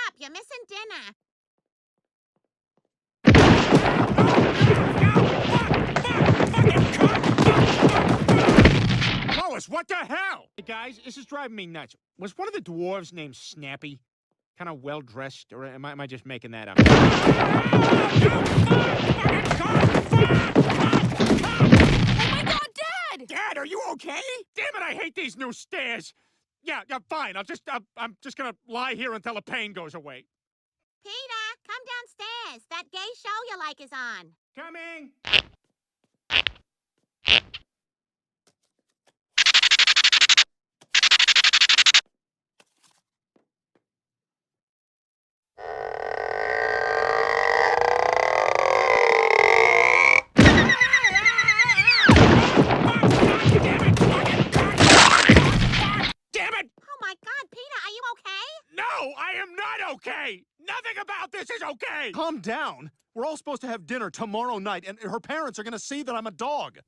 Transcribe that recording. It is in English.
up, you're missing dinner. Lois, what the hell? Hey guys, this is driving me nuts. Was one of the dwarves named Snappy? Kind of well-dressed, or am I just making that up? Oh my God, Dad! Dad, are you okay? Damn it, I hate these new stairs. Yeah, fine. I'm just gonna lie here until the pain goes away. Peter, come downstairs. That gay show you like is on. Coming. Oh my God, Peter, are you okay? No, I am not okay! Nothing about this is okay! Calm down. We're all supposed to have dinner tomorrow night, and her parents are gonna see that I'm a dog.